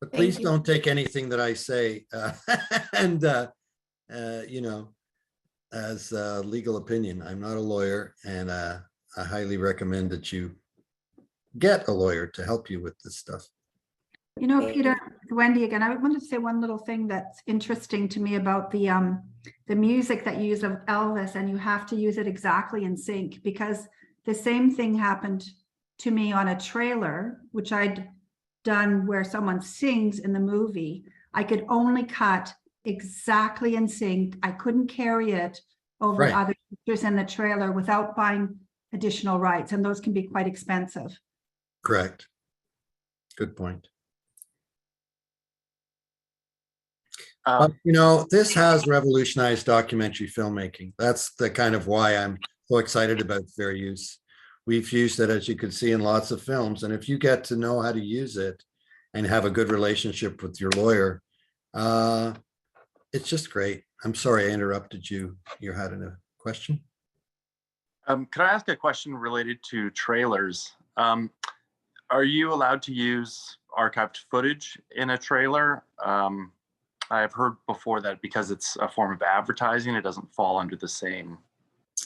But please don't take anything that I say and you know, as a legal opinion. I'm not a lawyer, and I highly recommend that you get a lawyer to help you with this stuff. You know, Peter, Wendy again, I wanted to say one little thing that's interesting to me about the music that you use of Elvis, and you have to use it exactly in sync, because the same thing happened to me on a trailer, which I'd done where someone sings in the movie. I could only cut exactly in sync. I couldn't carry it over other pictures in the trailer without buying additional rights, and those can be quite expensive. Correct. Good point. You know, this has revolutionized documentary filmmaking. That's the kind of why I'm so excited about fair use. We've used it, as you can see, in lots of films. And if you get to know how to use it and have a good relationship with your lawyer, it's just great. I'm sorry I interrupted you. You had a question? Could I ask a question related to trailers? Are you allowed to use archived footage in a trailer? I've heard before that because it's a form of advertising, it doesn't fall under the same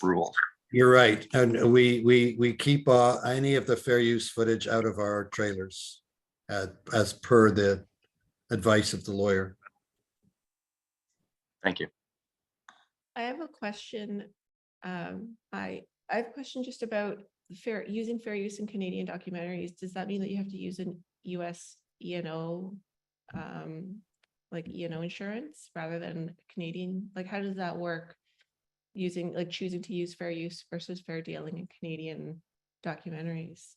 rule. You're right. And we keep any of the fair use footage out of our trailers as per the advice of the lawyer. Thank you. I have a question. I have a question just about using fair use in Canadian documentaries. Does that mean that you have to use an US E&O, like E&O insurance rather than Canadian? Like, how does that work? Choosing to use fair use versus fair dealing in Canadian documentaries.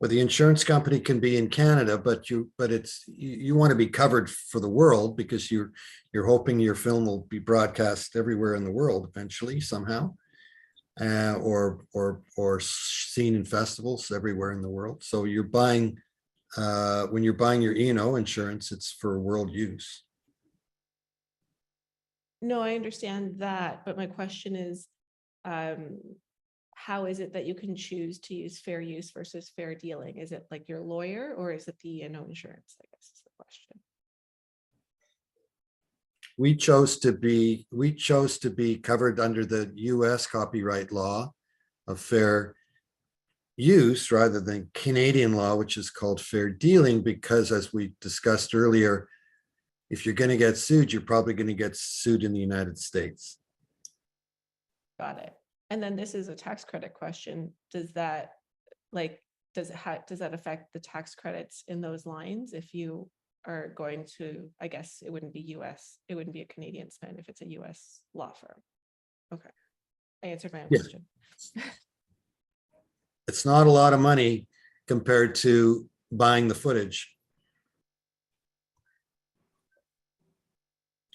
Well, the insurance company can be in Canada, but you want to be covered for the world because you're hoping your film will be broadcast everywhere in the world eventually somehow, or seen in festivals everywhere in the world. So you're buying when you're buying your E&O insurance, it's for world use. No, I understand that, but my question is, how is it that you can choose to use fair use versus fair dealing? Is it like your lawyer or is it the E&O insurance, I guess is the question. We chose to be covered under the US copyright law of fair use rather than Canadian law, which is called fair dealing, because as we discussed earlier, if you're going to get sued, you're probably going to get sued in the United States. Got it. And then this is a tax credit question. Does that affect the tax credits in those lines if you are going to, I guess it wouldn't be US, it wouldn't be a Canadian spend if it's a US law firm. Okay. I answered my own question. It's not a lot of money compared to buying the footage.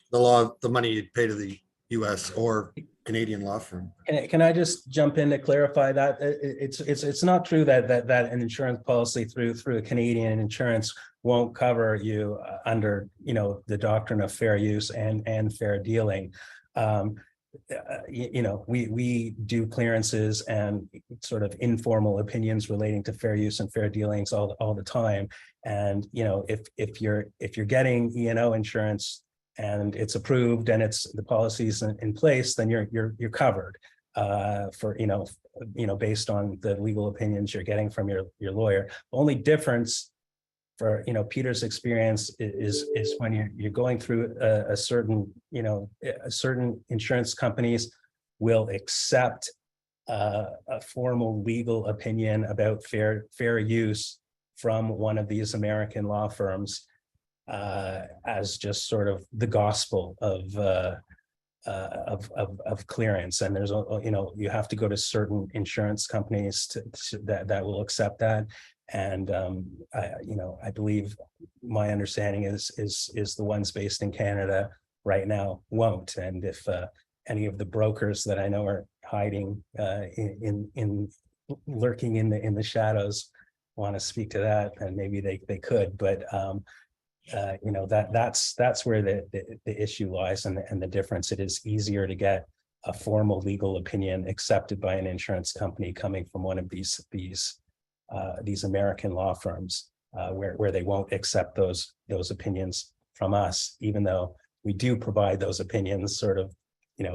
The money you'd pay to the US or Canadian law firm. Can I just jump in to clarify that? It's not true that an insurance policy through a Canadian insurance won't cover you under the doctrine of fair use and fair dealing. We do clearances and sort of informal opinions relating to fair use and fair dealings all the time. And if you're getting E&O insurance and it's approved and the policies in place, then you're covered for based on the legal opinions you're getting from your lawyer. Only difference for Peter's experience is when you're going through a certain insurance companies will accept a formal legal opinion about fair use from one of these American law firms as just sort of the gospel of clearance. And there's you have to go to certain insurance companies that will accept that. And I believe my understanding is the ones based in Canada right now won't. And if any of the brokers that I know are hiding in lurking in the shadows want to speak to that, and maybe they could, but that's where the issue lies and the difference. It is easier to get a formal legal opinion accepted by an insurance company coming from one of these American law firms, where they won't accept those opinions from us, even though we do provide those opinions sort of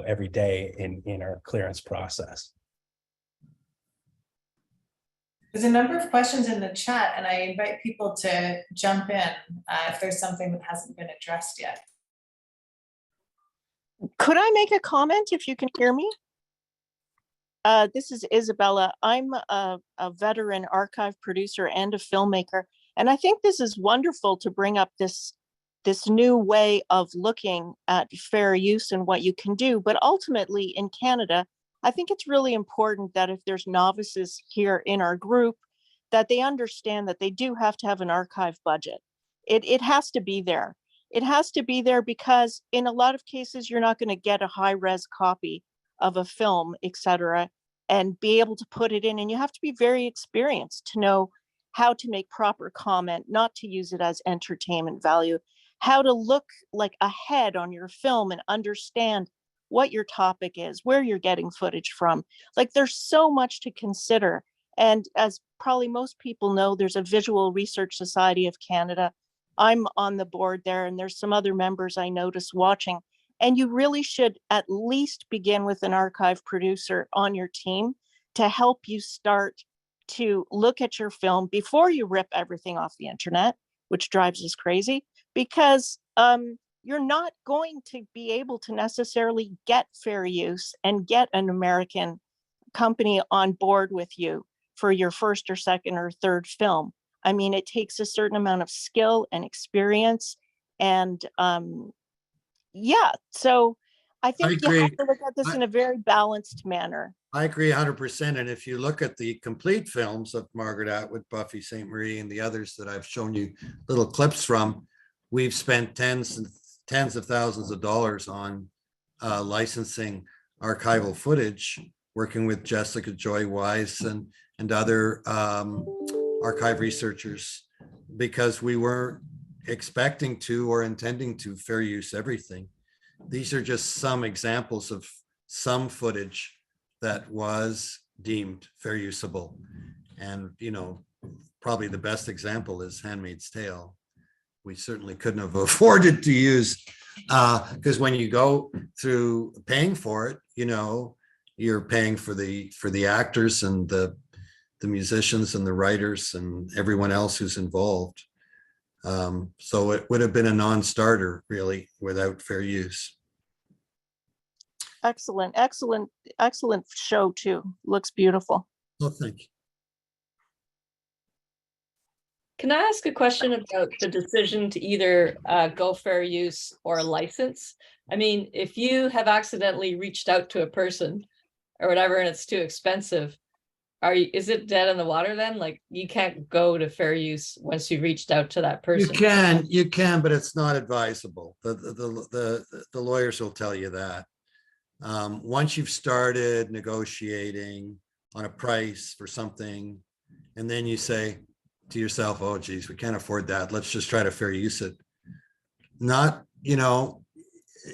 every day in our clearance process. There's a number of questions in the chat, and I invite people to jump in if there's something that hasn't been addressed yet. Could I make a comment if you can hear me? This is Isabella. I'm a veteran archive producer and a filmmaker, and I think this is wonderful to bring up this new way of looking at fair use and what you can do. But ultimately in Canada, I think it's really important that if there's novices here in our group, that they understand that they do have to have an archive budget. It has to be there. It has to be there because in a lot of cases, you're not going to get a high-res copy of a film, etc., and be able to put it in. And you have to be very experienced to know how to make proper comment, not to use it as entertainment value, how to look like ahead on your film and understand what your topic is, where you're getting footage from. Like there's so much to consider. And as probably most people know, there's a Visual Research Society of Canada. I'm on the board there, and there's some other members I noticed watching. And you really should at least begin with an archive producer on your team to help you start to look at your film before you rip everything off the internet, which drives us crazy, because you're not going to be able to necessarily get fair use and get an American company on board with you for your first or second or third film. I mean, it takes a certain amount of skill and experience. And yeah, so I think you have agree. to look at this in a very balanced manner. I agree 100%. And if you look at the complete films of Margaret Atwood, Buffy St. Marie, and the others that I've shown you little clips from, we've spent tens of thousands of dollars on licensing archival footage, working with Jessica Joy Weiss and other archive researchers, because we weren't expecting to or intending to fair use everything. These are just some examples of some footage that was deemed fair usable. And, you know, probably the best example is Handmaid's Tale. We certainly couldn't have afforded to use, because when you go through paying for it, you know, you're paying for the actors and the musicians and the writers and everyone else who's involved. So it would have been a non-starter really without fair use. Excellent, excellent, excellent show too. Looks beautiful. Well, thank you. Can I ask a question about the decision to either go fair use or license? I mean, if you have accidentally reached out to a person or whatever and it's too expensive, is it dead in the water then? Like you can't go to fair use once you've reached out to that person. You can, but it's not advisable. The lawyers will tell you that. Once you've started negotiating on a price for something, and then you say to yourself, oh geez, we can't afford that, let's just try to fair use it. Not, you know,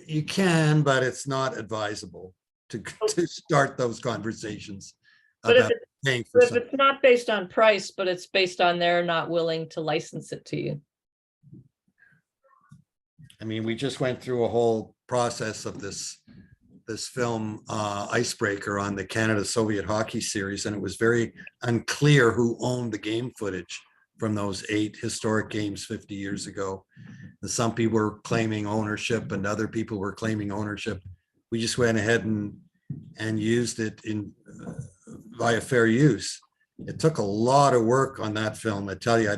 you can, but it's not advisable to start those conversations. But about paying for if it's not based on price, but it's based on they're not willing to license it to you. I mean, we just went through a whole process of this film Icebreaker on the Canada-Soviet hockey series, and it was very unclear who owned the game footage from those 8 historic games 50 years ago. And some people were claiming ownership and other people were claiming ownership. We just went ahead and used it in via fair use. It took a lot of work on that film. I tell you,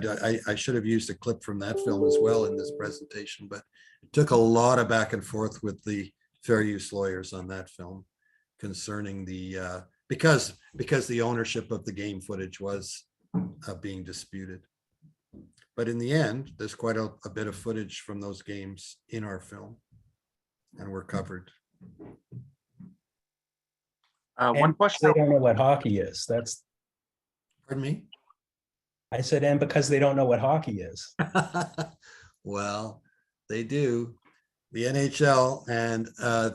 I should have used a clip from that film as well in this presentation, but it took a lot of back and forth with the fair use lawyers on that film concerning the because the ownership of the game footage was being disputed. But in the end, there's quite a bit of footage from those games in our film, and we're covered. One question. They don't know what hockey is. That's. Pardon me? I said, and because they don't know what hockey is. Well, they do. The NHL and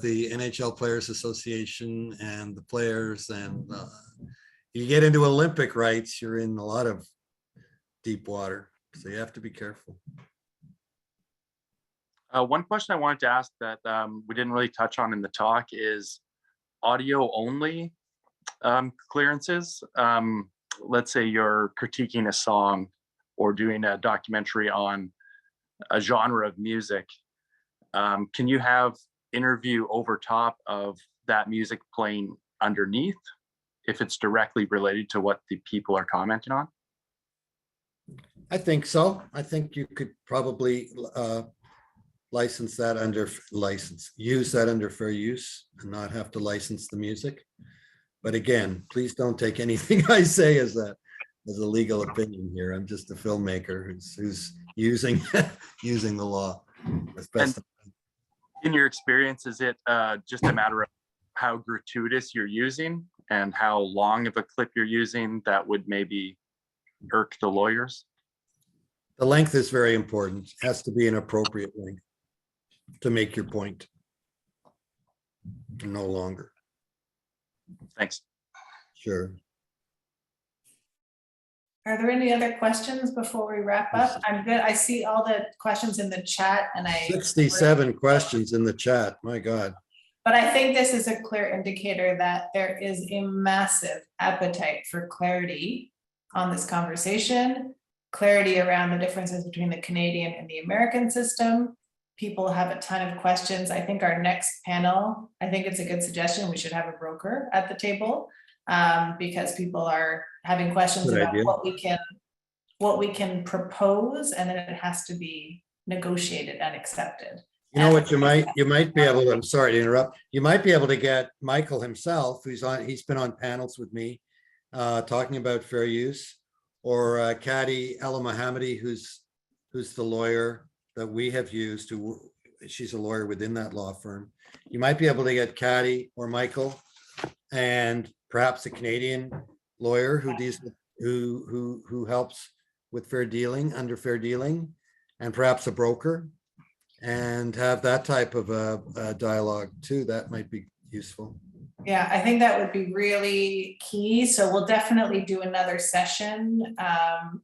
the NHL Players Association and the players, and you get into Olympic rights, you're in a lot of deep water. So you have to be careful. One question I wanted to ask that we didn't really touch on in the talk is audio only clearances. Let's say you're critiquing a song or doing a documentary on a genre of music. Can you have interview over top of that music playing underneath if it's directly related to what the people are commenting on? I think so. I think you could probably use that under fair use and not have to license the music. But again, please don't take anything I say as a legal opinion here. I'm just a filmmaker who's using using the law as best. In your experience, is it just a matter of how gratuitous you're using and how long of a clip you're using that would maybe irk the lawyers? The length is very important. It has to be an appropriate length to make your point. No longer. Thanks. Sure. Are there any other questions before we wrap up? I'm good. I see all the questions in the chat and 67 questions in the chat. My God. But I think this is a clear indicator that there is a massive appetite for clarity on this conversation, clarity around the differences between the Canadian and the American system. People have a ton of questions. I think our next panel, I think it's a good suggestion. We should have a broker at the table because people are having questions Good about idea. what we can propose, and then it has to be negotiated and accepted. You know what, you might be able to, I'm sorry to interrupt. You might be able to get Michael himself, he's been on panels with me, talking about fair use, or Kadi El Mohammadi, who's the lawyer that we have used, she's a lawyer within that law firm. You might be able to get Kadi or Michael, and perhaps a Canadian lawyer who helps with fair dealing, under fair dealing, and perhaps a broker, and have that type of a dialogue too. That might be useful. Yeah, I think that would be really key. So we'll definitely do another session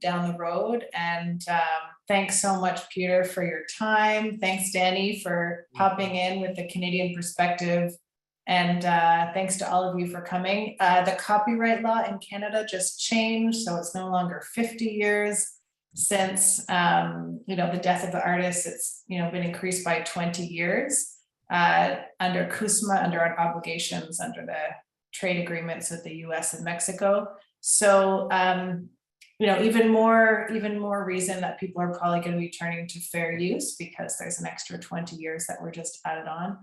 down the road. And thanks so much, Peter, for your time. Thanks, Danny, for popping in with the Canadian perspective. And thanks to all of you for coming. The copyright law in Canada just changed, so it's no longer 50 years since the death of the artist. It's been increased by 20 years under CUSMA, under our obligations under the trade agreements with the US and Mexico. So even more reason that people are probably going to be turning to fair use, because there's an extra 20 years that were just added on.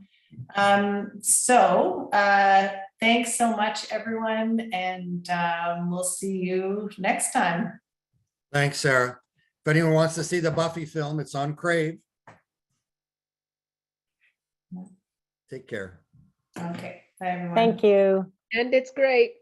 Thanks so much, everyone, and we'll see you next time. Thanks, Sarah. If anyone wants to see the Buffy film, it's on Crave. Take care. Okay, bye, everyone. Thank you. And it's great.